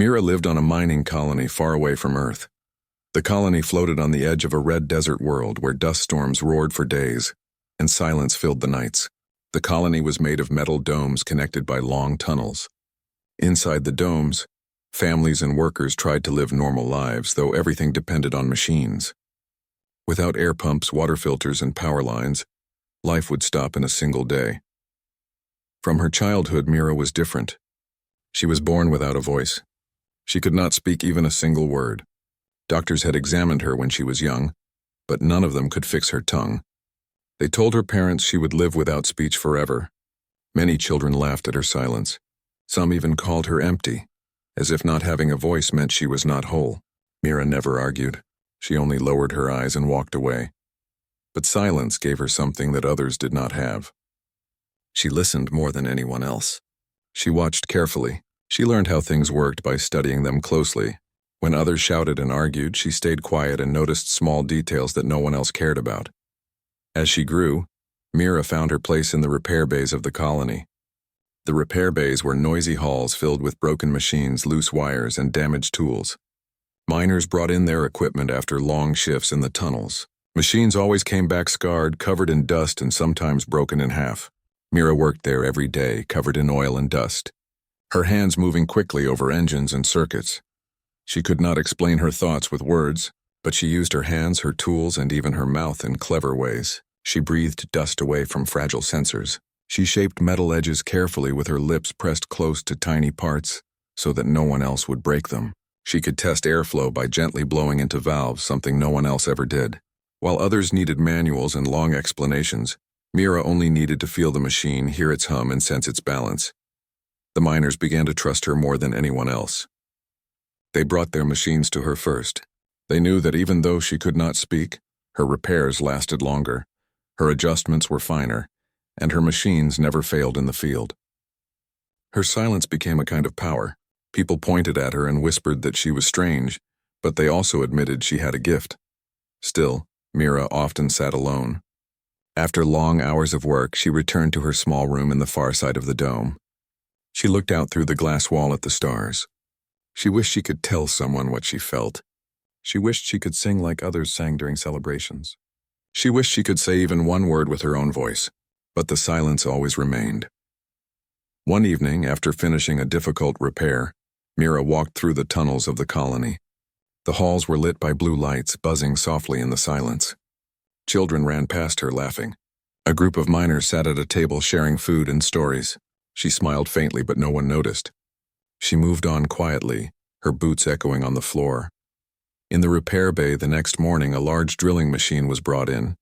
Mira lived on a mining colony far away from Earth. The colony floated on the edge of a red desert world where dust storms roared for days, and silence filled the nights. The colony was made of metal domes connected by long tunnels. Inside the domes, families and workers tried to live normal lives, though everything depended on machines. Without air pumps, water filters, and power lines, life would stop in a single day. From her childhood, Mira was different. She was born without a voice. She could not speak even a single word. Doctors had examined her when she was young, but none of them could fix her tongue. They told her parents she would live without speech forever. Many children laughed at her silence. Some even called her empty, as if not having a voice meant she was not whole. Mira never argued. She only lowered her eyes and walked away. But silence gave her something that others did not have. She listened more than anyone else. She watched carefully. She learned how things worked by studying them closely. When others shouted and argued, she stayed quiet and noticed small details that no one else cared about. As she grew, Mira found her place in the repair bays of the colony. The repair bays were noisy halls filled with broken machines, loose wires, and damaged tools. Miners brought in their equipment after long shifts in the tunnels. Machines always came back scarred, covered in dust, and sometimes broken in half. Mira worked there every day, covered in oil and dust, her hands moving quickly over engines and circuits. She could not explain her thoughts with words, but she used her hands, her tools, and even her mouth in clever ways. She breathed dust away from fragile sensors. She shaped metal edges carefully with her lips pressed close to tiny parts so that no one else would break them. She could test airflow by gently blowing into valves, something no one else ever did. While others needed manuals and long explanations, Mira only needed to feel the machine, hear its hum, and sense its balance. The miners began to trust her more than anyone else. They brought their machines to her first. They knew that even though she could not speak, her repairs lasted longer, her adjustments were finer, and her machines never failed in the field. Her silence became a kind of power. People pointed at her and whispered that she was strange, but they also admitted she had a gift. Still, Mira often sat alone. After long hours of work, she returned to her small room in the far side of the dome. She looked out through the glass wall at the stars. She wished she could tell someone what she felt. She wished she could sing like others sang during celebrations. She wished she could say even one word with her own voice, but the silence always remained. One evening, after finishing a difficult repair, Mira walked through the tunnels of the colony. The halls were lit by blue lights, buzzing softly in the silence. Children ran past her, laughing. A group of miners sat at a table sharing food and stories. She smiled faintly, but no one noticed. She moved on quietly, her boots echoing on the floor. In the repair bay the next morning, a large drilling machine was brought in.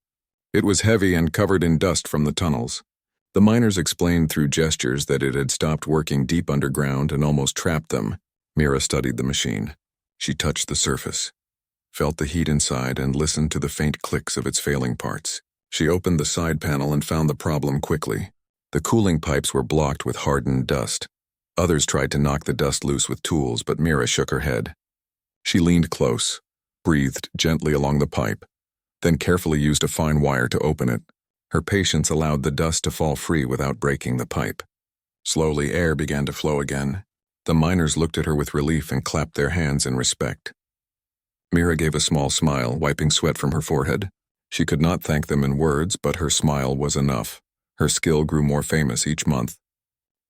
It was heavy and covered in dust from the tunnels. The miners explained through gestures that it had stopped working deep underground and almost trapped them. Mira studied the machine. She touched the surface, felt the heat inside, and listened to the faint clicks of its failing parts. She opened the side panel and found the problem quickly. The cooling pipes were blocked with hardened dust. Others tried to knock the dust loose with tools, but Mira shook her head. She leaned close, breathed gently along the pipe, then carefully used a fine wire to open it. Her patience allowed the dust to fall free without breaking the pipe. Slowly, air began to flow again. The miners looked at her with relief and clapped their hands in respect. Mira gave a small smile, wiping sweat from her forehead. She could not thank them in words, but her smile was enough. Her skill grew more famous each month.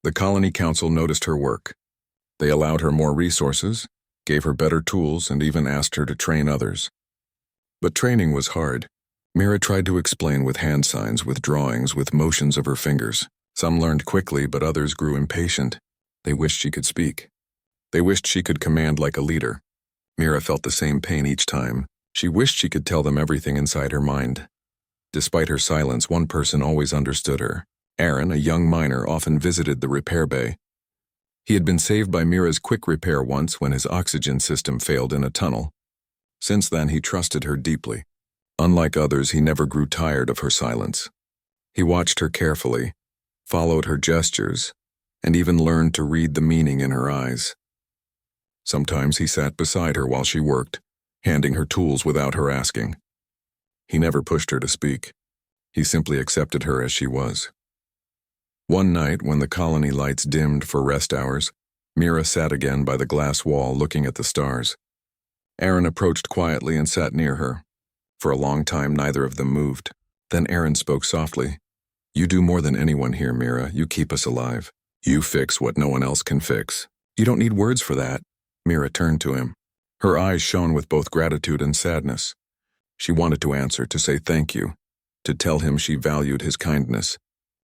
The colony council noticed her work. They allowed her more resources, gave her better tools, and even asked her to train others. But training was hard. Mira tried to explain with hand signs, with drawings, with motions of her fingers. Some learned quickly, but others grew impatient. They wished she could speak. They wished she could command like a leader. Mira felt the same pain each time. She wished she could tell them everything inside her mind. Despite her silence, one person always understood her. Aaron, a young miner, often visited the repair bay. He had been saved by Mira's quick repair once when his oxygen system failed in a tunnel. Since then, he trusted her deeply. Unlike others, he never grew tired of her silence. He watched her carefully, followed her gestures, and even learned to read the meaning in her eyes. Sometimes he sat beside her while she worked, handing her tools without her asking. He never pushed her to speak. He simply accepted her as she was. One night, when the colony lights dimmed for rest hours, Mira sat again by the glass wall looking at the stars. Aaron approached quietly and sat near her. For a long time, neither of them moved. Then Aaron spoke softly. "You do more than anyone here, Mira. You keep us alive. You fix what no one else can fix. You don't need words for that." Mira turned to him. Her eyes shone with both gratitude and sadness. She wanted to answer, to say thank you, to tell him she valued his kindness.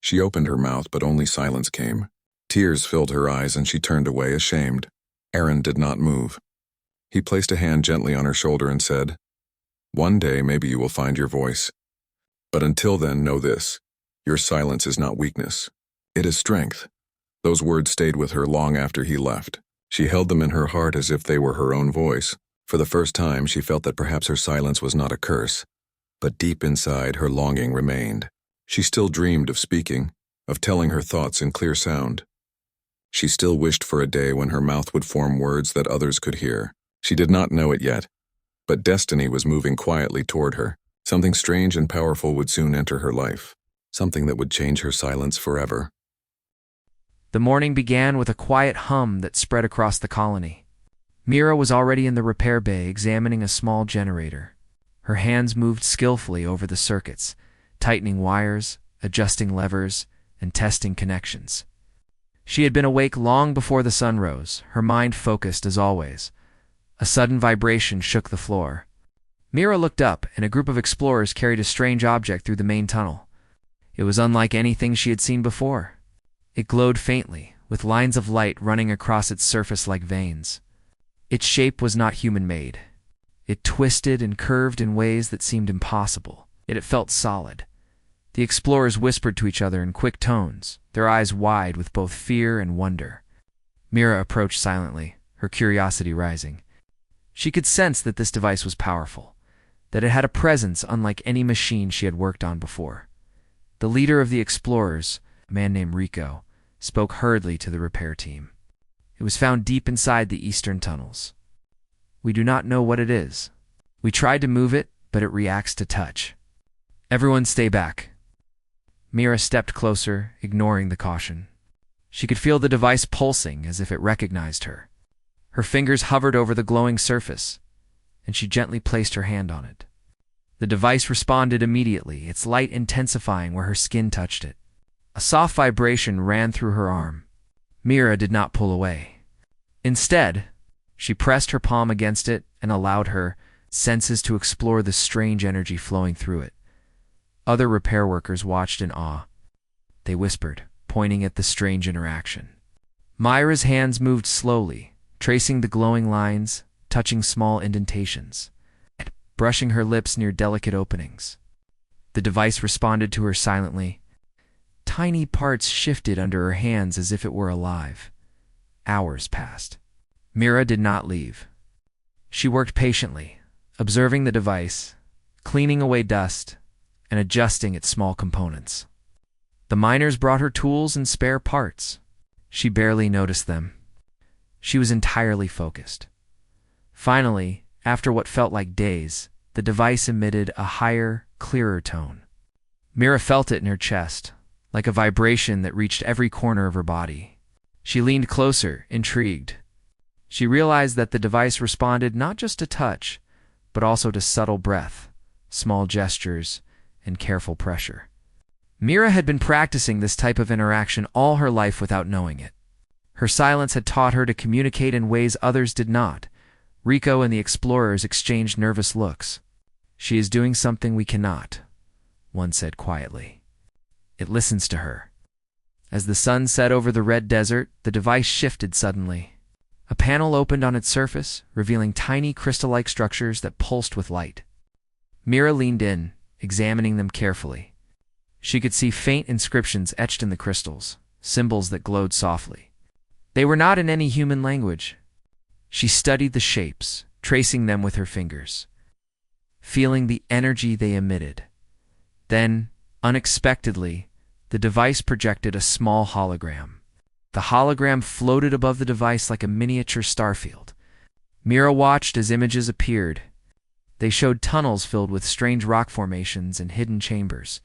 She opened her mouth, but only silence came. Tears filled her eyes and she turned away, ashamed. Aaron did not move. He placed a hand gently on her shoulder and said, "One day maybe you will find your voice. But until then, know this. Your silence is not weakness. It is strength." Those words stayed with her long after he left. She held them in her heart as if they were her own voice. For the first time, she felt that perhaps her silence was not a curse. But deep inside, her longing remained. She still dreamed of speaking, of telling her thoughts in clear sound. She still wished for a day when her mouth would form words that others could hear. She did not know it yet, but destiny was moving quietly toward her. Something strange and powerful would soon enter her life, something that would change her silence forever. The morning began with a quiet hum that spread across the colony. Mira was already in the repair bay examining a small generator. Her hands moved skillfully over the circuits, tightening wires, adjusting levers, and testing connections. She had been awake long before the sun rose, her mind focused as always. A sudden vibration shook the floor. Mira looked up, and a group of explorers carried a strange object through the main tunnel. It was unlike anything she had seen before. It glowed faintly, with lines of light running across its surface like veins. Its shape was not human-made. It twisted and curved in ways that seemed impossible, yet it felt solid. The explorers whispered to each other in quick tones, their eyes wide with both fear and wonder. Mira approached silently, her curiosity rising. She could sense that this device was powerful, that it had a presence unlike any machine she had worked on before. The leader of the explorers, a man named Rico, spoke hurriedly to the repair team. It was found deep inside the eastern tunnels. "We do not know what it is. We tried to move it, but it reacts to touch. Everyone stay back." Mira stepped closer, ignoring the caution. She could feel the device pulsing as if it recognized her. Her fingers hovered over the glowing surface, and she gently placed her hand on it. The device responded immediately, its light intensifying where her skin touched it. A soft vibration ran through her arm. Mira did not pull away. Instead, she pressed her palm against it and allowed her senses to explore the strange energy flowing through it. Other repair workers watched in awe. They whispered, pointing at the strange interaction. Myra's hands moved slowly, tracing the glowing lines, touching small indentations, and brushing her lips near delicate openings. The device responded to her silently. Tiny parts shifted under her hands as if it were alive. Hours passed. Mira did not leave. She worked patiently, observing the device, cleaning away dust, and adjusting its small components. The miners brought her tools and spare parts. She barely noticed them. She was entirely focused. Finally, after what felt like days, the device emitted a higher, clearer tone. Mira felt it in her chest, like a vibration that reached every corner of her body. She leaned closer, intrigued. She realized that the device responded not just to touch, but also to subtle breath, small gestures, and careful pressure. Mira had been practicing this type of interaction all her life without knowing it. Her silence had taught her to communicate in ways others did not. Rico and the explorers exchanged nervous looks. "She is doing something we cannot," one said quietly. "It listens to her." As the sun set over the red desert, the device shifted suddenly. A panel opened on its surface, revealing tiny crystal-like structures that pulsed with light. Mira leaned in, examining them carefully. She could see faint inscriptions etched in the crystals, symbols that glowed softly. They were not in any human language. She studied the shapes, tracing them with her fingers, feeling the energy they emitted. Then, unexpectedly, the device projected a small hologram. The hologram floated above the device like a miniature starfield. Mira watched as images appeared. They showed tunnels filled with strange rock formations and hidden chambers.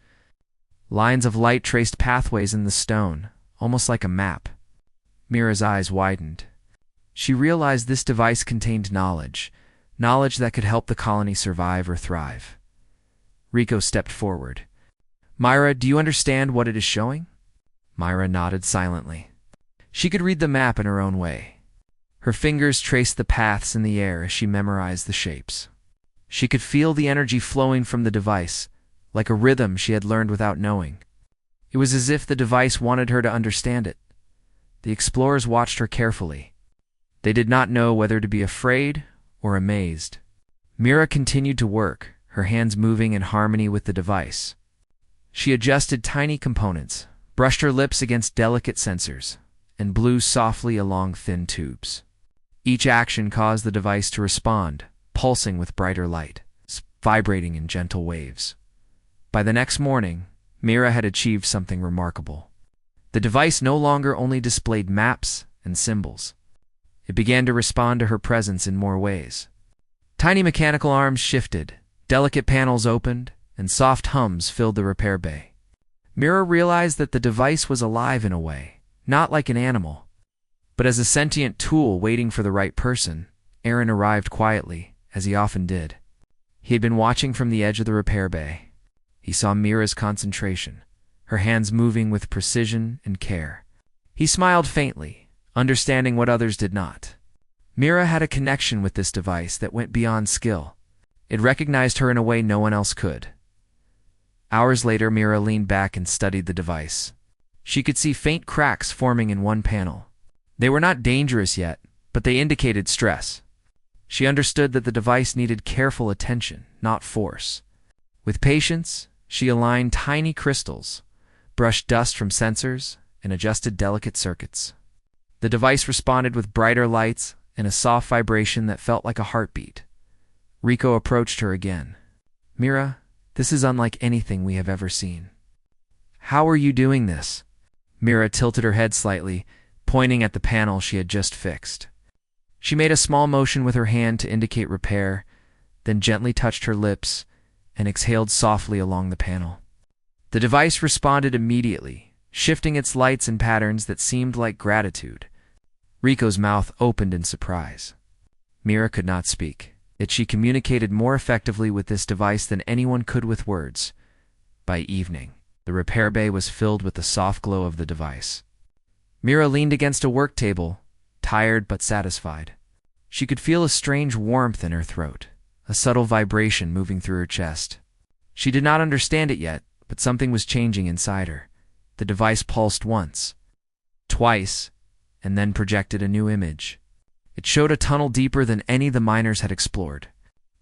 Lines of light traced pathways in the stone, almost like a map. Mira's eyes widened. She realized this device contained knowledge that could help the colony survive or thrive. Rico stepped forward. "Myra, do you understand what it is showing?" Myra nodded silently. She could read the map in her own way. Her fingers traced the paths in the air as she memorized the shapes. She could feel the energy flowing from the device, like a rhythm she had learned without knowing. It was as if the device wanted her to understand it. The explorers watched her carefully. They did not know whether to be afraid or amazed. Mira continued to work, her hands moving in harmony with the device. She adjusted tiny components, brushed her lips against delicate sensors, and blew softly along thin tubes. Each action caused the device to respond, pulsing with brighter light, vibrating in gentle waves. By the next morning, Mira had achieved something remarkable. The device no longer only displayed maps and symbols. It began to respond to her presence in more ways. Tiny mechanical arms shifted, delicate panels opened, and soft hums filled the repair bay. Mira realized that the device was alive in a way, not like an animal, but as a sentient tool waiting for the right person. Aaron arrived quietly, as he often did. He had been watching from the edge of the repair bay. He saw Mira's concentration, her hands moving with precision and care. He smiled faintly, understanding what others did not. Mira had a connection with this device that went beyond skill. It recognized her in a way no one else could. Hours later, Mira leaned back and studied the device. She could see faint cracks forming in one panel. They were not dangerous yet, but they indicated stress. She understood that the device needed careful attention, not force. With patience, she aligned tiny crystals, brushed dust from sensors, and adjusted delicate circuits. The device responded with brighter lights and a soft vibration that felt like a heartbeat. Rico approached her again. "Mira, this is unlike anything we have ever seen." "How are you doing this?" Mira tilted her head slightly, pointing at the panel she had just fixed. She made a small motion with her hand to indicate repair, then gently touched her lips and exhaled softly along the panel. The device responded immediately, shifting its lights in patterns that seemed like gratitude. Rico's mouth opened in surprise. Mira could not speak, yet she communicated more effectively with this device than anyone could with words. By evening, the repair bay was filled with the soft glow of the device. Mira leaned against a work table, tired but satisfied. She could feel a strange warmth in her throat, a subtle vibration moving through her chest. She did not understand it yet, but something was changing inside her. The device pulsed once, twice, and then projected a new image. It showed a tunnel deeper than any the miners had explored.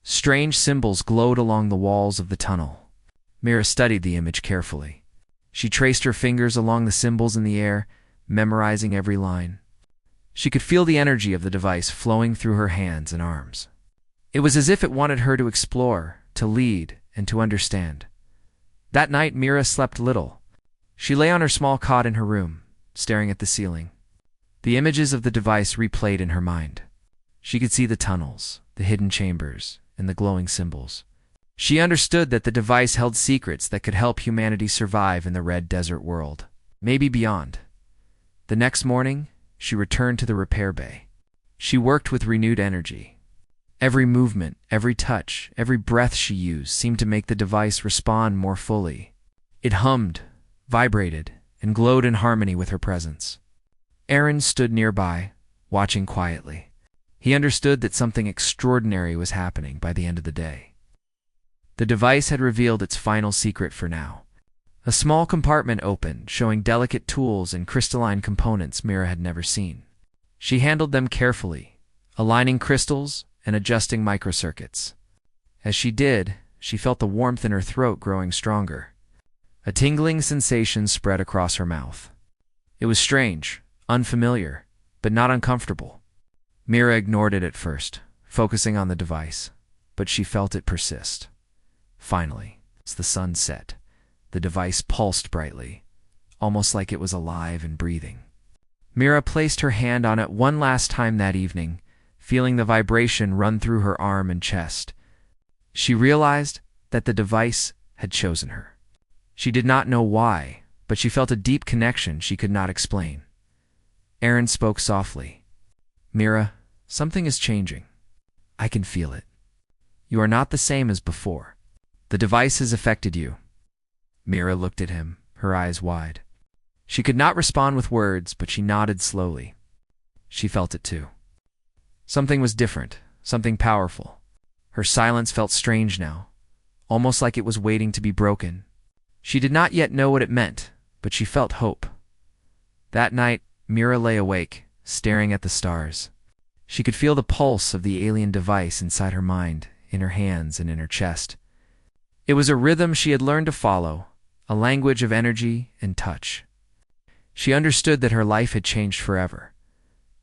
Strange symbols glowed along the walls of the tunnel. Mira studied the image carefully. She traced her fingers along the symbols in the air, memorizing every line. She could feel the energy of the device flowing through her hands and arms. It was as if it wanted her to explore, to lead, and to understand. That night, Mira slept little. She lay on her small cot in her room, staring at the ceiling. The images of the device replayed in her mind. She could see the tunnels, the hidden chambers, and the glowing symbols. She understood that the device held secrets that could help humanity survive in the red desert world, maybe beyond. The next morning, she returned to the repair bay. She worked with renewed energy. Every movement, every touch, every breath she used seemed to make the device respond more fully. It hummed, vibrated, and glowed in harmony with her presence. Aaron stood nearby, watching quietly. He understood that something extraordinary was happening by the end of the day. The device had revealed its final secret for now. A small compartment opened, showing delicate tools and crystalline components Mira had never seen. She handled them carefully, aligning crystals and adjusting microcircuits. As she did, she felt the warmth in her throat growing stronger. A tingling sensation spread across her mouth. It was strange, unfamiliar, but not uncomfortable. Mira ignored it at first, focusing on the device, but she felt it persist. Finally, as the sun set, the device pulsed brightly, almost like it was alive and breathing. Mira placed her hand on it one last time that evening, feeling the vibration run through her arm and chest. She realized that the device had chosen her. She did not know why, but she felt a deep connection she could not explain. Aaron spoke softly. Mira, something is changing. I can feel it. You are not the same as before. The device has affected you. Mira looked at him, her eyes wide. She could not respond with words, but she nodded slowly. She felt it too. Something was different, something powerful. Her silence felt strange now, almost like it was waiting to be broken. She did not yet know what it meant, but she felt hope. That night, Mira lay awake, staring at the stars. She could feel the pulse of the alien device inside her mind, in her hands and in her chest. It was a rhythm she had learned to follow, a language of energy and touch. She understood that her life had changed forever.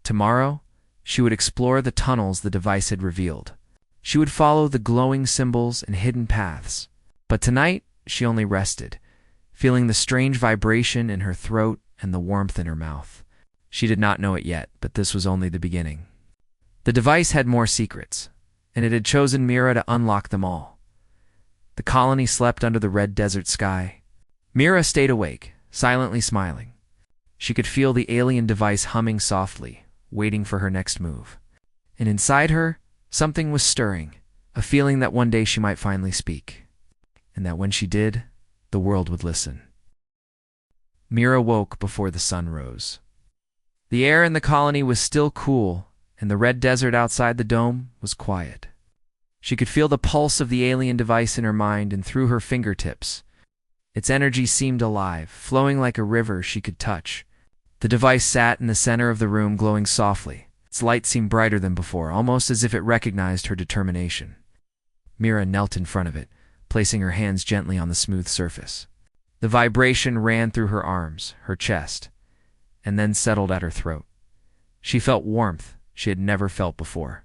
Tomorrow, she would explore the tunnels the device had revealed. She would follow the glowing symbols and hidden paths. But tonight, she only rested, feeling the strange vibration in her throat and the warmth in her mouth. She did not know it yet, but this was only the beginning. The device had more secrets, and it had chosen Mira to unlock them all. The colony slept under the red desert sky. Mira stayed awake, silently smiling. She could feel the alien device humming softly, waiting for her next move. And inside her, something was stirring, a feeling that one day she might finally speak, and that when she did, the world would listen. Mira woke before the sun rose. The air in the colony was still cool, and the red desert outside the dome was quiet. She could feel the pulse of the alien device in her mind and through her fingertips. Its energy seemed alive, flowing like a river she could touch. The device sat in the center of the room, glowing softly. Its light seemed brighter than before, almost as if it recognized her determination. Mira knelt in front of it, placing her hands gently on the smooth surface. The vibration ran through her arms, her chest, and then settled at her throat. She felt warmth she had never felt before.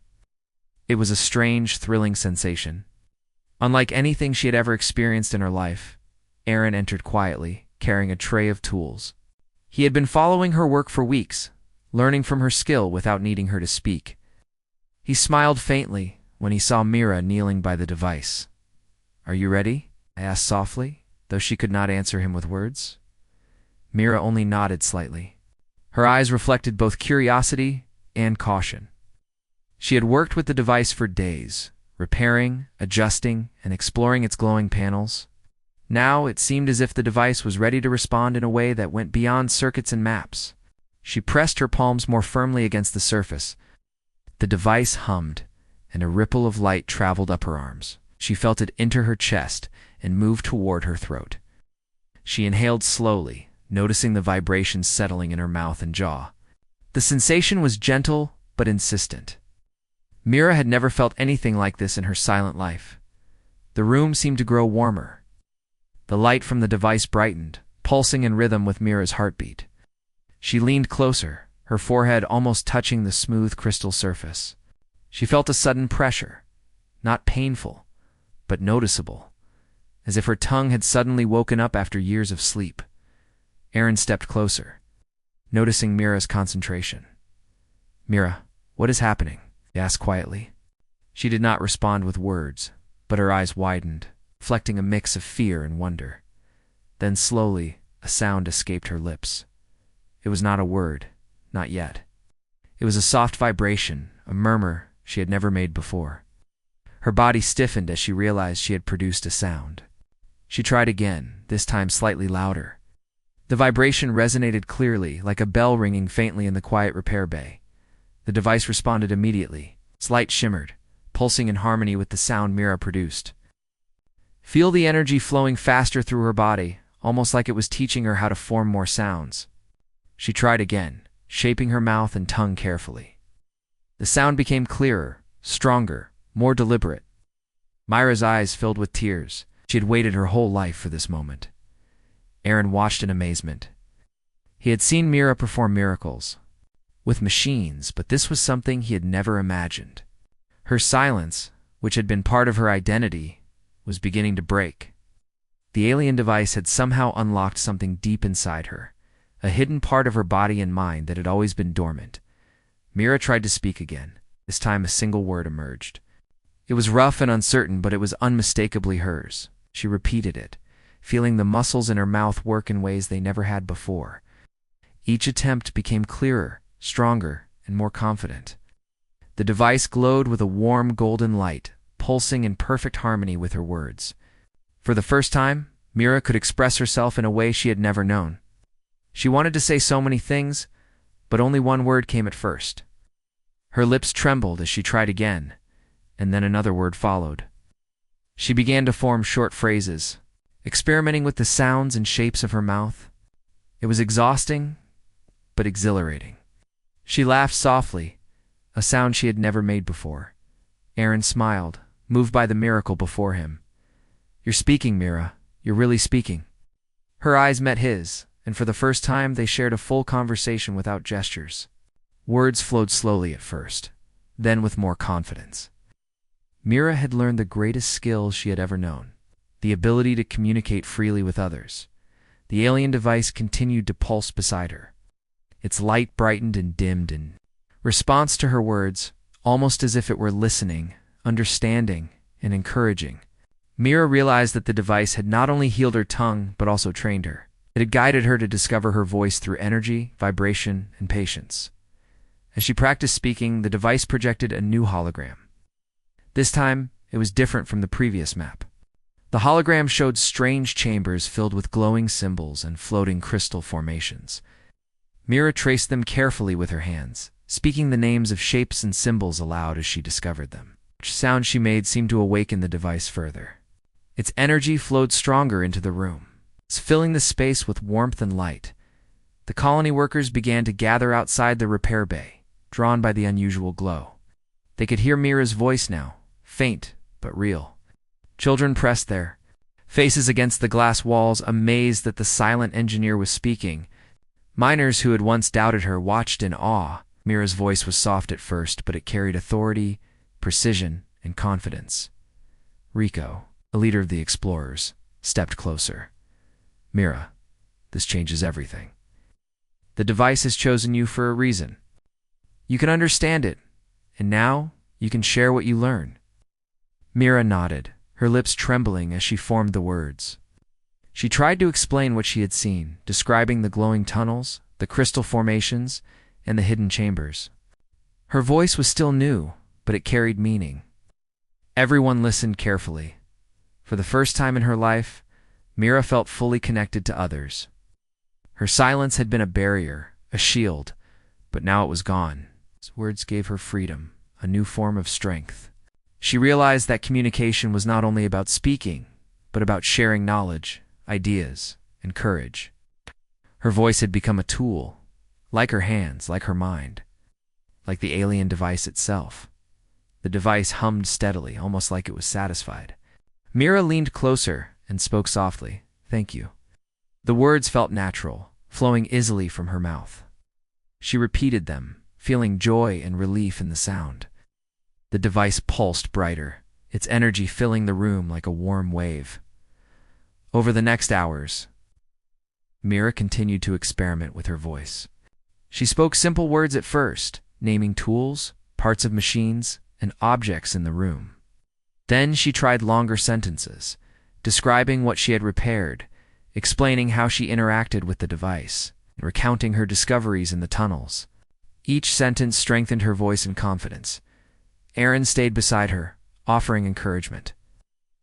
It was a strange, thrilling sensation. Unlike anything she had ever experienced in her life, Aaron entered quietly, carrying a tray of tools. He had been following her work for weeks, learning from her skill without needing her to speak. He smiled faintly when he saw Mira kneeling by the device. "Are you ready?" I asked softly, though she could not answer him with words. Mira only nodded slightly. Her eyes reflected both curiosity and caution. She had worked with the device for days, repairing, adjusting, and exploring its glowing panels. Now it seemed as if the device was ready to respond in a way that went beyond circuits and maps. She pressed her palms more firmly against the surface. The device hummed, and a ripple of light traveled up her arms. She felt it enter her chest and move toward her throat. She inhaled slowly, noticing the vibrations settling in her mouth and jaw. The sensation was gentle but insistent. Mira had never felt anything like this in her silent life. The room seemed to grow warmer. The light from the device brightened, pulsing in rhythm with Mira's heartbeat. She leaned closer, her forehead almost touching the smooth crystal surface. She felt a sudden pressure, not painful, but noticeable, as if her tongue had suddenly woken up after years of sleep. Aaron stepped closer, noticing Mira's concentration. "Mira, what is happening?" he asked quietly. She did not respond with words, but her eyes widened, reflecting a mix of fear and wonder. Then slowly, a sound escaped her lips. It was not a word, not yet. It was a soft vibration, a murmur she had never made before. Her body stiffened as she realized she had produced a sound. She tried again, this time slightly louder. The vibration resonated clearly, like a bell ringing faintly in the quiet repair bay. The device responded immediately. Its light shimmered, pulsing in harmony with the sound Mira produced. Feel the energy flowing faster through her body, almost like it was teaching her how to form more sounds. She tried again, shaping her mouth and tongue carefully. The sound became clearer, stronger, more deliberate. Myra's eyes filled with tears. She had waited her whole life for this moment. Aaron watched in amazement. He had seen Mira perform miracles with machines, but this was something he had never imagined. Her silence, which had been part of her identity, was beginning to break. The alien device had somehow unlocked something deep inside her, a hidden part of her body and mind that had always been dormant. Mira tried to speak again. This time a single word emerged. It was rough and uncertain, but it was unmistakably hers. She repeated it, feeling the muscles in her mouth work in ways they never had before. Each attempt became clearer, stronger, and more confident. The device glowed with a warm golden light, pulsing in perfect harmony with her words. For the first time, Mira could express herself in a way she had never known. She wanted to say so many things, but only one word came at first. Her lips trembled as she tried again, and then another word followed. She began to form short phrases, experimenting with the sounds and shapes of her mouth. It was exhausting, but exhilarating. She laughed softly, a sound she had never made before. Aaron smiled, moved by the miracle before him. "You're speaking, Mira. You're really speaking." Her eyes met his, and for the first time they shared a full conversation without gestures. Words flowed slowly at first, then with more confidence. Mira had learned the greatest skill she had ever known, the ability to communicate freely with others. The alien device continued to pulse beside her. Its light brightened and dimmed in response to her words, almost as if it were listening, understanding, and encouraging. Mira realized that the device had not only healed her tongue, but also trained her. It had guided her to discover her voice through energy, vibration, and patience. As she practiced speaking, the device projected a new hologram. This time, it was different from the previous map. The hologram showed strange chambers filled with glowing symbols and floating crystal formations. Mira traced them carefully with her hands, speaking the names of shapes and symbols aloud as she discovered them. Each sound she made seemed to awaken the device further. Its energy flowed stronger into the room, filling the space with warmth and light. The colony workers began to gather outside the repair bay, drawn by the unusual glow. They could hear Mira's voice now, faint but real. Children pressed their faces against the glass walls, amazed that the silent engineer was speaking. Miners who had once doubted her watched in awe. Mira's voice was soft at first, but it carried authority, precision, and confidence. Rico, a leader of the explorers, stepped closer. "Mira, this changes everything. The device has chosen you for a reason. You can understand it, and now you can share what you learn." Mira nodded, her lips trembling as she formed the words. She tried to explain what she had seen, describing the glowing tunnels, the crystal formations, and the hidden chambers. Her voice was still new, but it carried meaning. Everyone listened carefully. For the first time in her life, Mira felt fully connected to others. Her silence had been a barrier, a shield, but now it was gone. His words gave her freedom, a new form of strength. She realized that communication was not only about speaking, but about sharing knowledge, ideas, and courage. Her voice had become a tool, like her hands, like her mind, like the alien device itself. The device hummed steadily, almost like it was satisfied. Mira leaned closer and spoke softly, "Thank you." The words felt natural, flowing easily from her mouth. She repeated them, feeling joy and relief in the sound. The device pulsed brighter, its energy filling the room like a warm wave. Over the next hours, Mira continued to experiment with her voice. She spoke simple words at first, naming tools, parts of machines, and objects in the room. Then she tried longer sentences, describing what she had repaired, explaining how she interacted with the device, and recounting her discoveries in the tunnels. Each sentence strengthened her voice and confidence. Aaron stayed beside her, offering encouragement.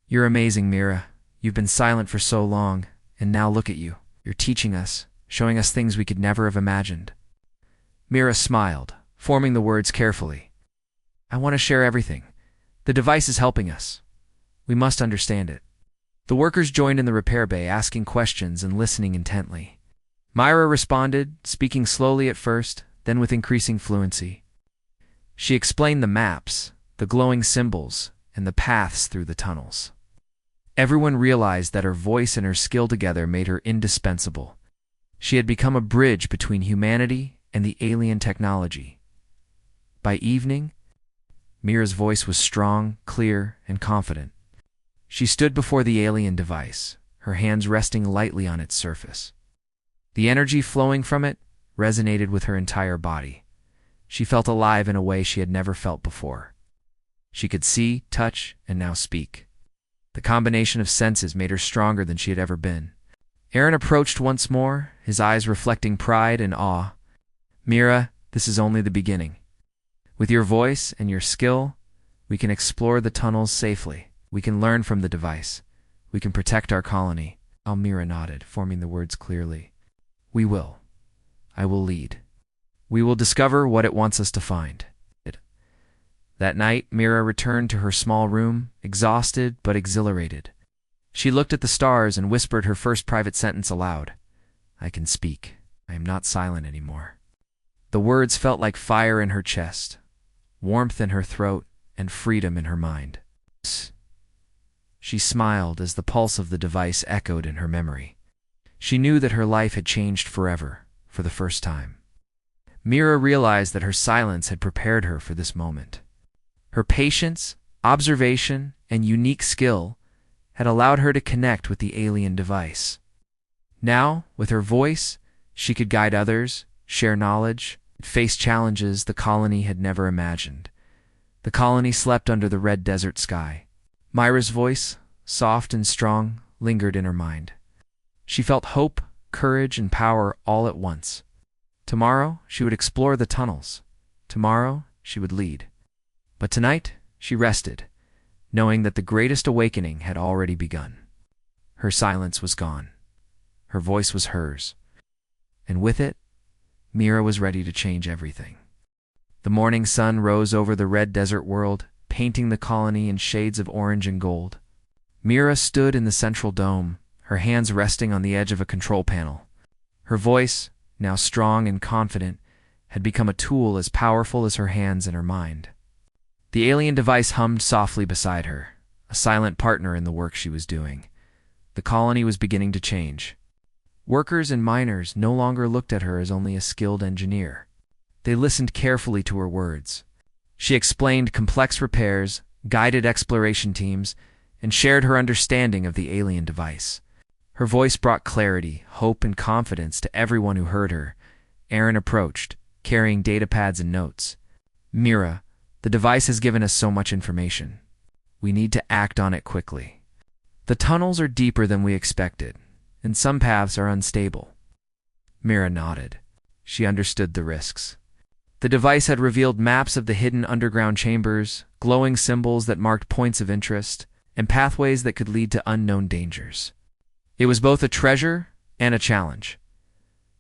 "You're amazing, Mira. You've been silent for so long, and now look at you. You're teaching us, showing us things we could never have imagined." Mira smiled, forming the words carefully. "I want to share everything. The device is helping us. We must understand it." The workers joined in the repair bay, asking questions and listening intently. Myra responded, speaking slowly at first, then with increasing fluency. She explained the maps, the glowing symbols, and the paths through the tunnels. Everyone realized that her voice and her skill together made her indispensable. She had become a bridge between humanity and the alien technology. By evening, Mira's voice was strong, clear, and confident. She stood before the alien device, her hands resting lightly on its surface. The energy flowing from it resonated with her entire body. She felt alive in a way she had never felt before. She could see, touch, and now speak. The combination of senses made her stronger than she had ever been. Aaron approached once more, his eyes reflecting pride and awe. "Mira, This is only the beginning. With your voice and your skill, we can explore the tunnels safely. We can learn from the device. We can protect our colony." Almira nodded, forming the words clearly. "We will. I will lead. We will discover what it wants us to find." That night, Mira returned to her small room, exhausted but exhilarated. She looked at the stars and whispered her first private sentence aloud. "I can speak. I am not silent anymore." The words felt like fire in her chest, warmth in her throat, and freedom in her mind. She smiled as the pulse of the device echoed in her memory. She knew that her life had changed forever, for the first time. Mira realized that her silence had prepared her for this moment. Her patience, observation, and unique skill had allowed her to connect with the alien device. Now, with her voice, she could guide others, share knowledge, and face challenges the colony had never imagined. The colony slept under the red desert sky. Myra's voice, soft and strong, lingered in her mind. She felt hope, courage, and power all at once. Tomorrow, she would explore the tunnels. Tomorrow, she would lead. But tonight, she rested, knowing that the greatest awakening had already begun. Her silence was gone. Her voice was hers. And with it, Mira was ready to change everything. The morning sun rose over the red desert world, painting the colony in shades of orange and gold. Mira stood in the central dome, her hands resting on the edge of a control panel. Her voice, now strong and confident, had become a tool as powerful as her hands and her mind. The alien device hummed softly beside her, a silent partner in the work she was doing. The colony was beginning to change. Workers and miners no longer looked at her as only a skilled engineer. They listened carefully to her words. She explained complex repairs, guided exploration teams, and shared her understanding of the alien device. Her voice brought clarity, hope, and confidence to everyone who heard her. Aaron approached, carrying datapads and notes. "Mira, the device has given us so much information. We need to act on it quickly. The tunnels are deeper than we expected, and some paths are unstable." Mira nodded. She understood the risks. The device had revealed maps of the hidden underground chambers, glowing symbols that marked points of interest, and pathways that could lead to unknown dangers. It was both a treasure and a challenge.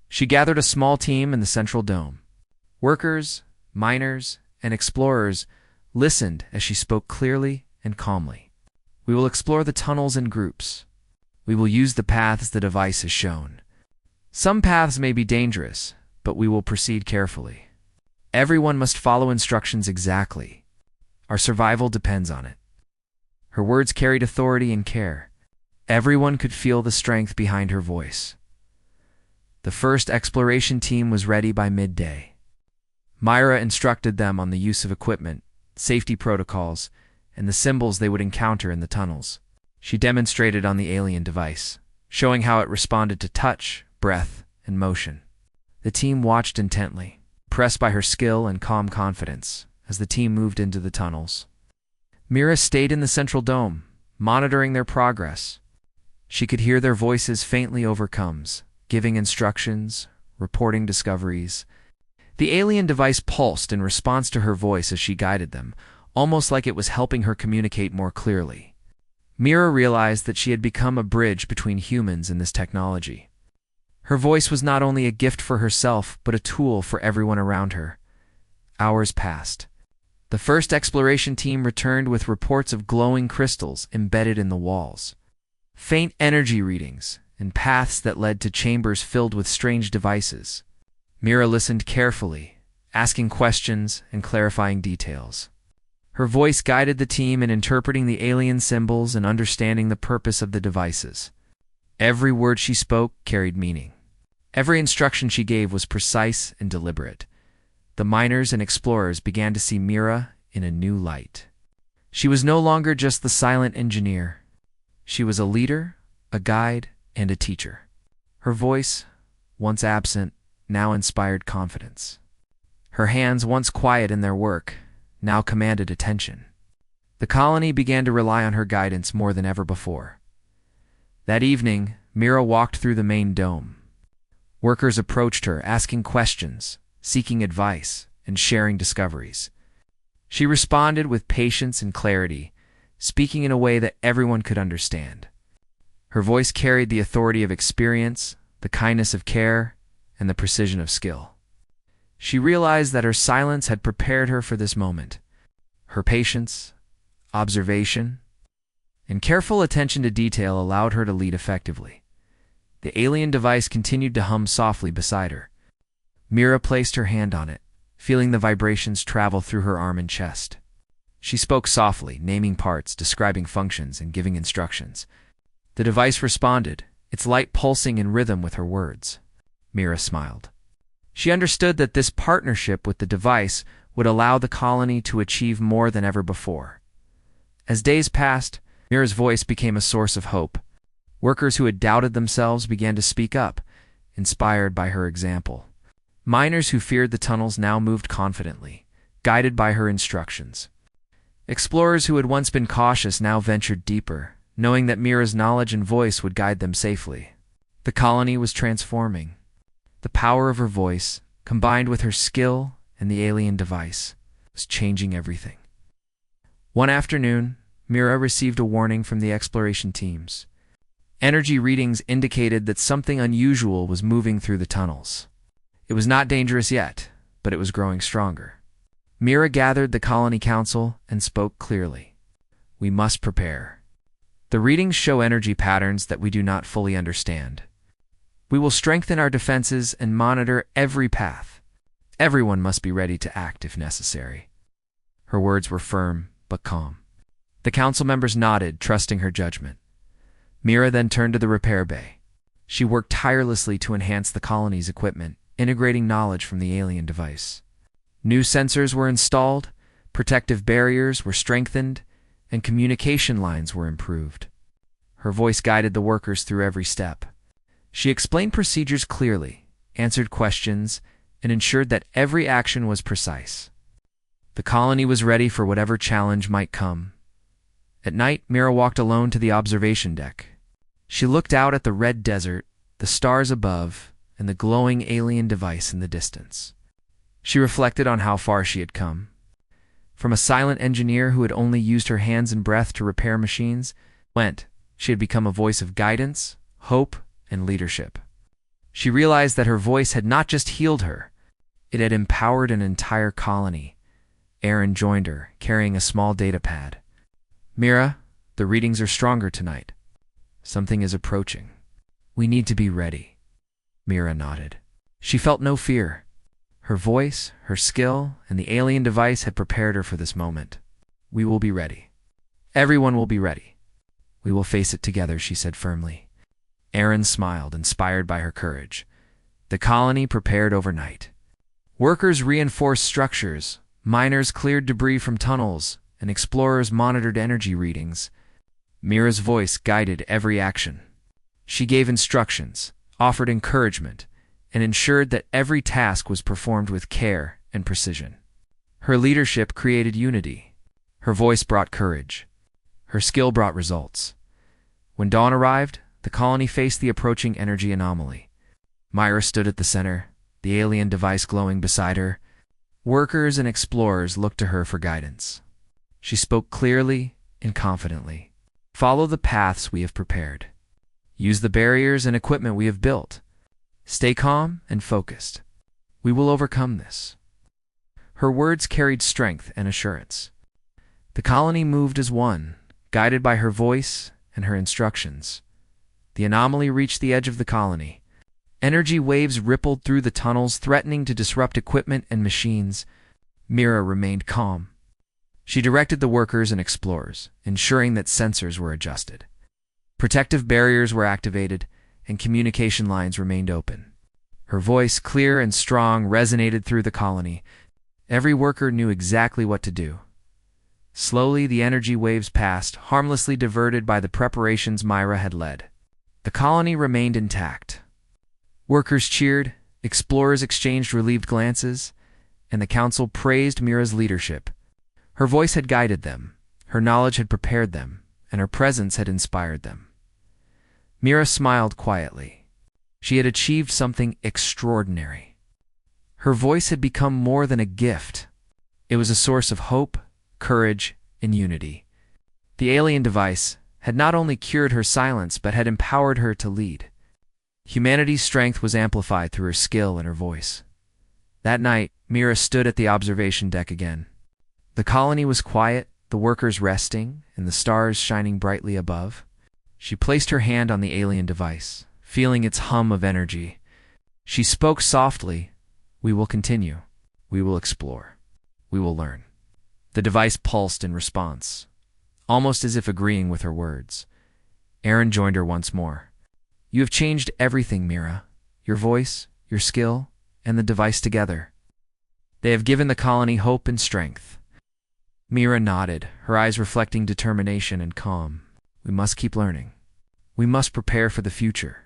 She gathered a small team in the central dome. Workers, miners, and explorers listened as she spoke clearly and calmly. "We will explore the tunnels in groups. We will use the paths the device has shown. Some paths may be dangerous, but we will proceed carefully. Everyone must follow instructions exactly. Our survival depends on it." Her words carried authority and care. Everyone could feel the strength behind her voice. The first exploration team was ready by midday. Myra instructed them on the use of equipment, safety protocols, and the symbols they would encounter in the tunnels. She demonstrated on the alien device, showing how it responded to touch, breath, and motion. The team watched intently, impressed by her skill and calm confidence, as the team moved into the tunnels. Mira stayed in the central dome, monitoring their progress. She could hear their voices faintly over comms, giving instructions, reporting discoveries. The alien device pulsed in response to her voice as she guided them, almost like it was helping her communicate more clearly. Mira realized that she had become a bridge between humans and this technology. Her voice was not only a gift for herself, but a tool for everyone around her. Hours passed. The first exploration team returned with reports of glowing crystals embedded in the walls, faint energy readings, and paths that led to chambers filled with strange devices. Mira listened carefully, asking questions and clarifying details. Her voice guided the team in interpreting the alien symbols and understanding the purpose of the devices. Every word she spoke carried meaning. Every instruction she gave was precise and deliberate. The miners and explorers began to see Mira in a new light. She was no longer just the silent engineer. She was a leader, a guide, and a teacher. Her voice, once absent, now inspired confidence. Her hands, once quiet in their work, now commanded attention. The colony began to rely on her guidance more than ever before. That evening, Mira walked through the main dome. Workers approached her, asking questions, seeking advice and sharing discoveries. She responded with patience and clarity, speaking in a way that everyone could understand. Her voice carried the authority of experience, the kindness of care, and the precision of skill. She realized that her silence had prepared her for this moment. Her patience, observation, and careful attention to detail allowed her to lead effectively. The alien device continued to hum softly beside her. Mira placed her hand on it, feeling the vibrations travel through her arm and chest. She spoke softly, naming parts, describing functions, and giving instructions. The device responded, its light pulsing in rhythm with her words. Mira smiled. She understood that this partnership with the device would allow the colony to achieve more than ever before. As days passed, Mira's voice became a source of hope. Workers who had doubted themselves began to speak up, inspired by her example. Miners who feared the tunnels now moved confidently, guided by her instructions. Explorers who had once been cautious now ventured deeper, knowing that Mira's knowledge and voice would guide them safely. The colony was transforming. The power of her voice, combined with her skill and the alien device, was changing everything. One afternoon, Mira received a warning from the exploration teams. Energy readings indicated that something unusual was moving through the tunnels. It was not dangerous yet, but it was growing stronger. Mira gathered the colony council and spoke clearly. We must prepare. The readings show energy patterns that we do not fully understand. We will strengthen our defenses and monitor every path. Everyone must be ready to act if necessary. Her words were firm but calm. The council members nodded, trusting her judgment. Mira then turned to the repair bay. She worked tirelessly to enhance the colony's equipment, integrating knowledge from the alien device. New sensors were installed, protective barriers were strengthened, and communication lines were improved. Her voice guided the workers through every step. She explained procedures clearly, answered questions, and ensured that every action was precise. The colony was ready for whatever challenge might come. At night, Mira walked alone to the observation deck. She looked out at the red desert, the stars above, and the glowing alien device in the distance. She reflected on how far she had come. From a silent engineer who had only used her hands and breath to repair machines, she had become a voice of guidance, hope, and leadership. She realized that her voice had not just healed her, it had empowered an entire colony. Aaron joined her, carrying a small data pad. Mira, the readings are stronger tonight. Something is approaching. We need to be ready. Mira nodded. She felt no fear. Her voice, her skill, and the alien device had prepared her for this moment. We will be ready. Everyone will be ready. We will face it together, she said firmly. Aaron smiled, inspired by her courage. The colony prepared overnight. Workers reinforced structures, miners cleared debris from tunnels, and explorers monitored energy readings. Mira's voice guided every action. She gave instructions, offered encouragement, and ensured that every task was performed with care and precision. Her leadership created unity. Her voice brought courage. Her skill brought results. When dawn arrived, the colony faced the approaching energy anomaly. Myra stood at the center, the alien device glowing beside her. Workers and explorers looked to her for guidance. She spoke clearly and confidently. Follow the paths we have prepared. Use the barriers and equipment we have built. Stay calm and focused. We will overcome this. Her words carried strength and assurance. The colony moved as one, guided by her voice and her instructions. The anomaly reached the edge of the colony. Energy waves rippled through the tunnels, threatening to disrupt equipment and machines. Mira remained calm. She directed the workers and explorers, ensuring that sensors were adjusted. Protective barriers were activated, and communication lines remained open. Her voice, clear and strong, resonated through the colony. Every worker knew exactly what to do. Slowly, the energy waves passed, harmlessly diverted by the preparations Myra had led. The colony remained intact. Workers cheered, explorers exchanged relieved glances, and the council praised Mira's leadership. Her voice had guided them, her knowledge had prepared them, and her presence had inspired them. Mira smiled quietly. She had achieved something extraordinary. Her voice had become more than a gift. It was a source of hope, courage, and unity. The alien device had not only cured her silence but had empowered her to lead. Humanity's strength was amplified through her skill and her voice. That night, Mira stood at the observation deck again. The colony was quiet, the workers resting, and the stars shining brightly above. She placed her hand on the alien device, feeling its hum of energy. She spoke softly, "We will continue. We will explore. We will learn." The device pulsed in response, almost as if agreeing with her words. Aaron joined her once more. "You have changed everything, Mira. Your voice, your skill, and the device together. They have given the colony hope and strength." Mira nodded, her eyes reflecting determination and calm. "We must keep learning. We must prepare for the future.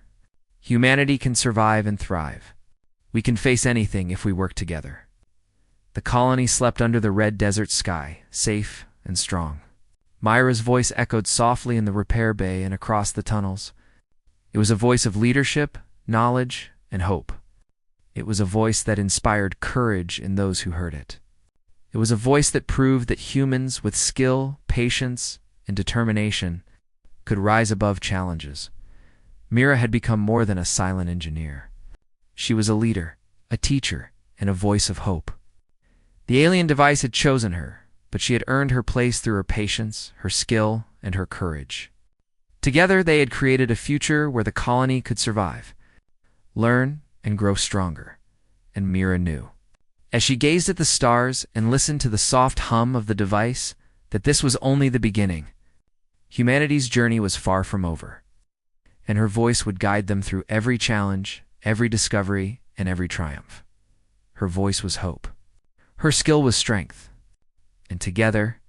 Humanity can survive and thrive. We can face anything if we work together." The colony slept under the red desert sky, safe and strong. Myra's voice echoed softly in the repair bay and across the tunnels. It was a voice of leadership, knowledge, and hope. It was a voice that inspired courage in those who heard it. It was a voice that proved that humans with skill, patience, and determination could rise above challenges. Mira had become more than a silent engineer. She was a leader, a teacher, and a voice of hope. The alien device had chosen her, but she had earned her place through her patience, her skill, and her courage. Together, they had created a future where the colony could survive, learn, and grow stronger. And Mira knew, as she gazed at the stars and listened to the soft hum of the device, that this was only the beginning. Humanity's journey was far from over, and her voice would guide them through every challenge, every discovery, and every triumph. Her voice was hope. Her skill was strength. And together,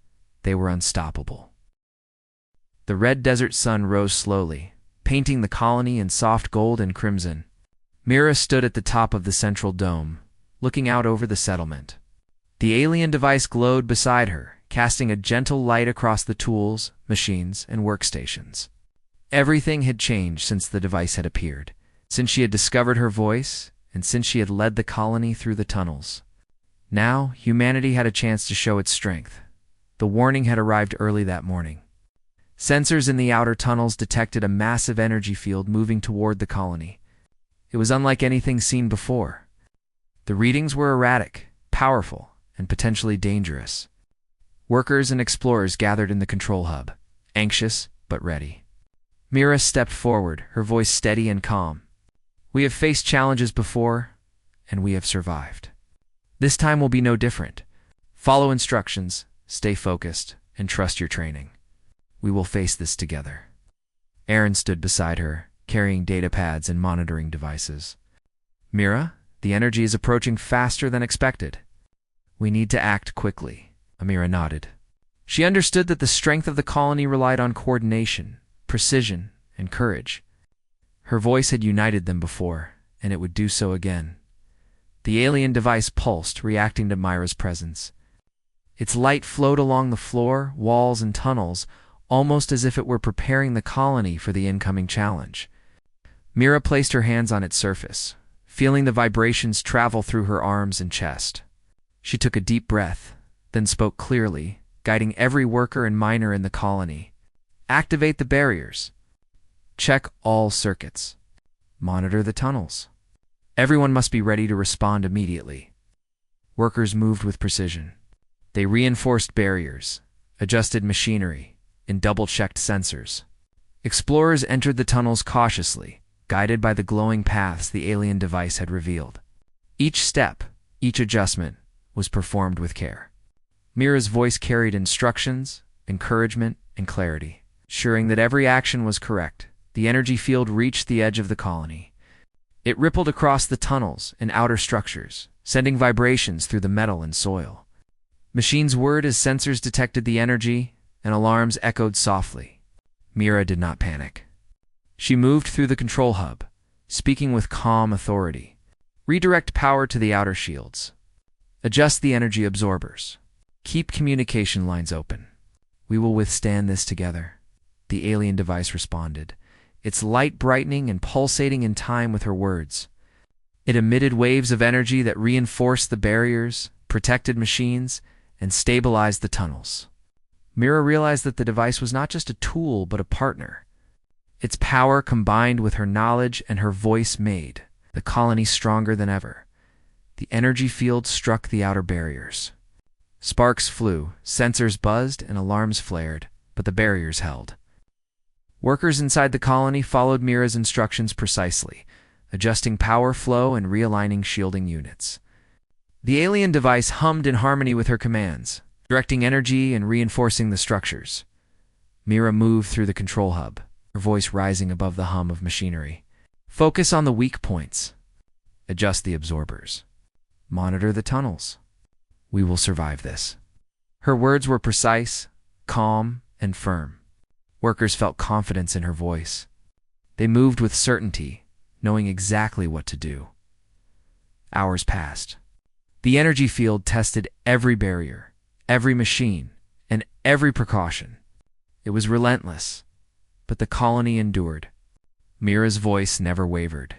they were unstoppable. The red desert sun rose slowly, painting the colony in soft gold and crimson. Mira stood at the top of the central dome, looking out over the settlement. The alien device glowed beside her, casting a gentle light across the tools, machines, and workstations. Everything had changed since the device had appeared, since she had discovered her voice, and since she had led the colony through the tunnels. Now, humanity had a chance to show its strength. The warning had arrived early that morning. Sensors in the outer tunnels detected a massive energy field moving toward the colony. It was unlike anything seen before. The readings were erratic, powerful, and potentially dangerous. Workers and explorers gathered in the control hub, anxious but ready. Mira stepped forward, her voice steady and calm. "We have faced challenges before, and we have survived. This time will be no different. Follow instructions, stay focused, and trust your training. We will face this together." Aaron stood beside her, carrying data pads and monitoring devices. "Mira, the energy is approaching faster than expected. We need to act quickly." Mira nodded. She understood that the strength of the colony relied on coordination, precision, and courage. Her voice had united them before, and it would do so again. The alien device pulsed, reacting to Myra's presence. Its light flowed along the floor, walls, and tunnels, almost as if it were preparing the colony for the incoming challenge. Mira placed her hands on its surface, feeling the vibrations travel through her arms and chest. She took a deep breath, then spoke clearly, guiding every worker and miner in the colony. "Activate the barriers. Check all circuits. Monitor the tunnels. Everyone must be ready to respond immediately." Workers moved with precision. They reinforced barriers, adjusted machinery, and double-checked sensors. Explorers entered the tunnels cautiously, guided by the glowing paths the alien device had revealed. Each step, each adjustment, was performed with care. Mira's voice carried instructions, encouragement, and clarity, ensuring that every action was correct. The energy field reached the edge of the colony. It rippled across the tunnels and outer structures, sending vibrations through the metal and soil. Machines whirred as sensors detected the energy, and alarms echoed softly. Mira did not panic. She moved through the control hub, speaking with calm authority. "Redirect power to the outer shields. Adjust the energy absorbers. Keep communication lines open. We will withstand this together." The alien device responded, its light brightening and pulsating in time with her words. It emitted waves of energy that reinforced the barriers, protected machines, and stabilized the tunnels. Mira realized that the device was not just a tool, but a partner. Its power combined with her knowledge and her voice made the colony stronger than ever. The energy field struck the outer barriers. Sparks flew, sensors buzzed, and alarms flared, but the barriers held. Workers inside the colony followed Mira's instructions precisely, adjusting power flow and realigning shielding units. The alien device hummed in harmony with her commands, directing energy and reinforcing the structures. Mira moved through the control hub, her voice rising above the hum of machinery. Focus on the weak points. Adjust the absorbers. Monitor the tunnels. We will survive this. Her words were precise, calm, and firm. Workers felt confidence in her voice. They moved with certainty, knowing exactly what to do. Hours passed. The energy field tested every barrier, every machine, and every precaution. It was relentless, but the colony endured. Mira's voice never wavered.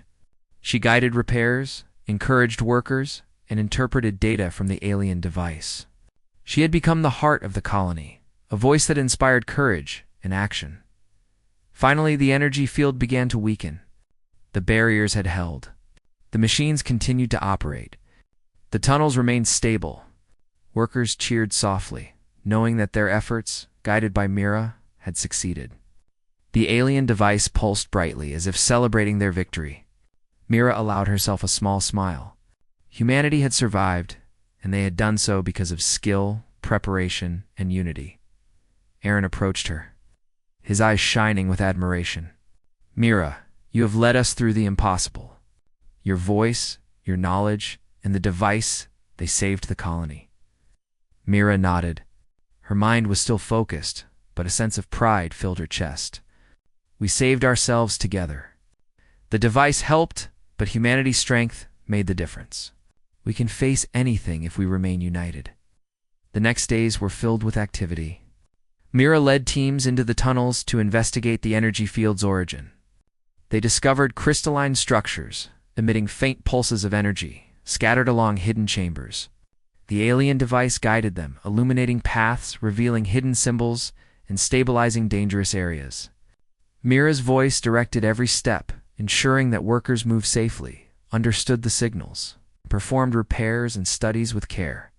She guided repairs, encouraged workers, and interpreted data from the alien device. She had become the heart of the colony, a voice that inspired courage and action. Finally, the energy field began to weaken. The barriers had held. The machines continued to operate. The tunnels remained stable. Workers cheered softly, knowing that their efforts, guided by Mira, had succeeded. The alien device pulsed brightly, as if celebrating their victory. Mira allowed herself a small smile. Humanity had survived, and they had done so because of skill, preparation, and unity. Aaron approached her, his eyes shining with admiration. Mira, you have led us through the impossible. Your voice, your knowledge, and the device, they saved the colony. Mira nodded. Her mind was still focused, but a sense of pride filled her chest. We saved ourselves together. The device helped, but humanity's strength made the difference. We can face anything if we remain united. The next days were filled with activity. Mira led teams into the tunnels to investigate the energy field's origin. They discovered crystalline structures, emitting faint pulses of energy, scattered along hidden chambers. The alien device guided them, illuminating paths, revealing hidden symbols, and stabilizing dangerous areas. Mira's voice directed every step, ensuring that workers moved safely, understood the signals, performed repairs and studies with care.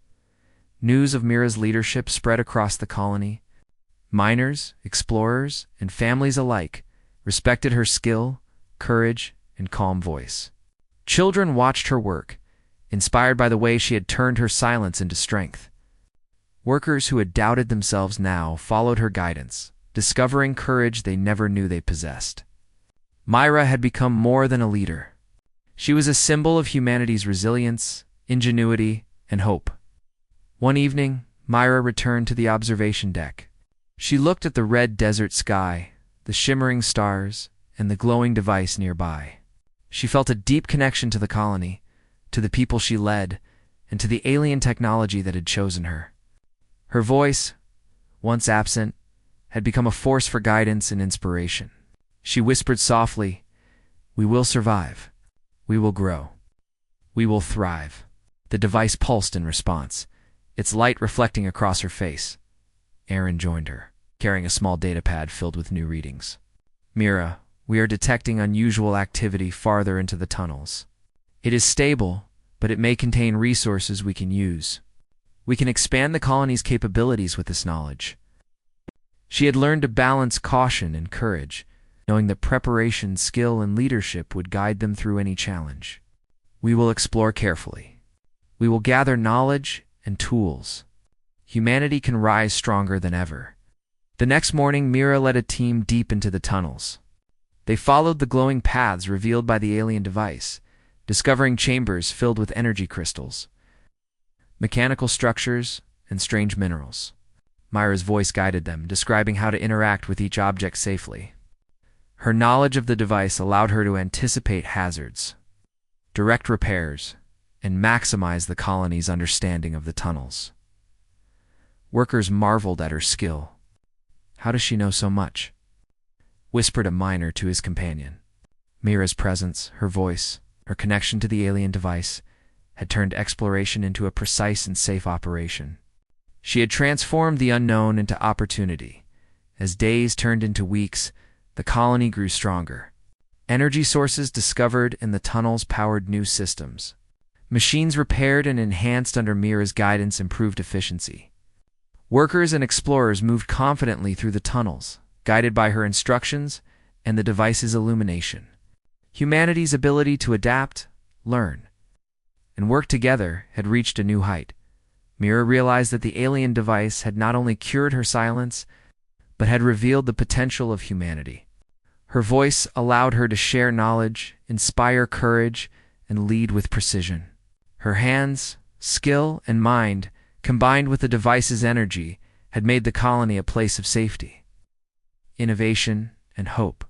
News of Mira's leadership spread across the colony. Miners, explorers, and families alike respected her skill, courage, and calm voice. Children watched her work, inspired by the way she had turned her silence into strength. Workers who had doubted themselves now followed her guidance, discovering courage they never knew they possessed. Mira had become more than a leader. She was a symbol of humanity's resilience, ingenuity, and hope. One evening, Mira returned to the observation deck. She looked at the red desert sky, the shimmering stars, and the glowing device nearby. She felt a deep connection to the colony, to the people she led, and to the alien technology that had chosen her. Her voice, once absent, had become a force for guidance and inspiration. She whispered softly, "We will survive. We will grow. We will thrive." The device pulsed in response, its light reflecting across her face. Aaron joined her, carrying a small data pad filled with new readings. "Mira, we are detecting unusual activity farther into the tunnels. It is stable, but it may contain resources we can use. We can expand the colony's capabilities with this knowledge." She had learned to balance caution and courage, knowing that preparation, skill, and leadership would guide them through any challenge. "We will explore carefully. We will gather knowledge and tools. Humanity can rise stronger than ever." The next morning, Mira led a team deep into the tunnels. They followed the glowing paths revealed by the alien device, discovering chambers filled with energy crystals, mechanical structures, and strange minerals. Mira's voice guided them, describing how to interact with each object safely. Her knowledge of the device allowed her to anticipate hazards, direct repairs, and maximize the colony's understanding of the tunnels. Workers marveled at her skill. "How does she know so much?" whispered a miner to his companion. Mira's presence, her voice, Her connection to the alien device had turned exploration into a precise and safe operation. She had transformed the unknown into opportunity. As days turned into weeks, the colony grew stronger. Energy sources discovered in the tunnels powered new systems. Machines repaired and enhanced under Mira's guidance improved efficiency. Workers and explorers moved confidently through the tunnels, guided by her instructions and the device's illumination. Humanity's ability to adapt, learn, and work together had reached a new height. Mira realized that the alien device had not only cured her silence, but had revealed the potential of humanity. Her voice allowed her to share knowledge, inspire courage, and lead with precision. Her hands, skill, and mind, combined with the device's energy, had made the colony a place of safety, innovation, and hope.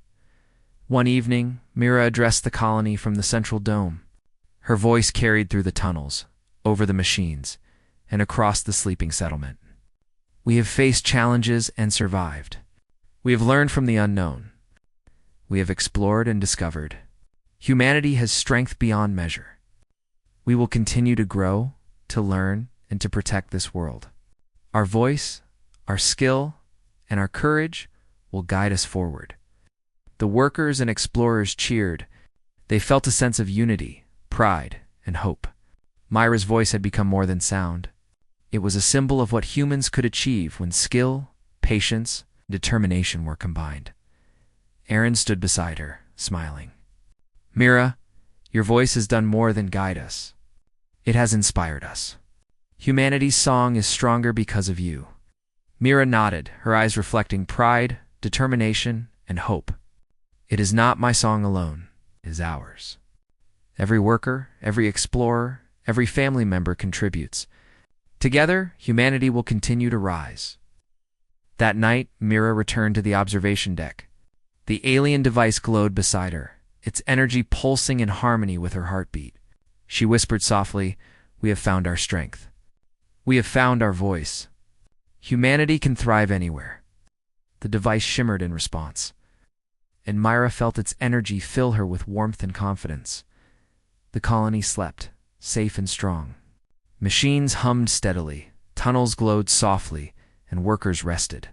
One evening, Mira addressed the colony from the central dome. Her voice carried through the tunnels, over the machines, and across the sleeping settlement. We have faced challenges and survived. We have learned from the unknown. We have explored and discovered. Humanity has strength beyond measure. We will continue to grow, to learn, and to protect this world. Our voice, our skill, and our courage will guide us forward. The workers and explorers cheered. They felt a sense of unity, pride, and hope. Myra's voice had become more than sound. It was a symbol of what humans could achieve when skill, patience, and determination were combined. Aaron stood beside her, smiling. Mira, your voice has done more than guide us. It has inspired us. Humanity's song is stronger because of you. Mira nodded, her eyes reflecting pride, determination, and hope. It is not my song alone, it is ours. Every worker, every explorer, every family member contributes. Together, humanity will continue to rise. That night, Mira returned to the observation deck. The alien device glowed beside her, its energy pulsing in harmony with her heartbeat. She whispered softly, "We have found our strength. We have found our voice. Humanity can thrive anywhere." The device shimmered in response, and Myra felt its energy fill her with warmth and confidence. The colony slept, safe and strong. Machines hummed steadily, tunnels glowed softly, and workers rested.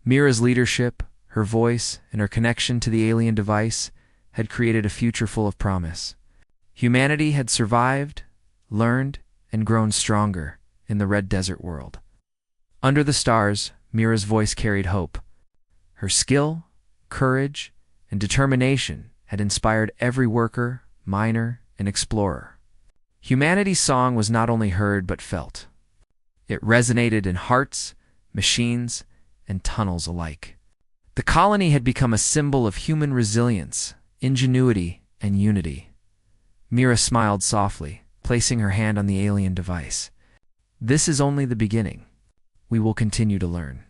Mira's leadership, her voice, and her connection to the alien device had created a future full of promise. Humanity had survived, learned, and grown stronger in the Red Desert world. Under the stars, Mira's voice carried hope. Her skill, courage, and determination had inspired every worker, miner, and explorer. Humanity's song was not only heard but felt. It resonated in hearts, machines, and tunnels alike. The colony had become a symbol of human resilience, ingenuity, and unity. Mira smiled softly, placing her hand on the alien device. This is only the beginning. We will continue to learn.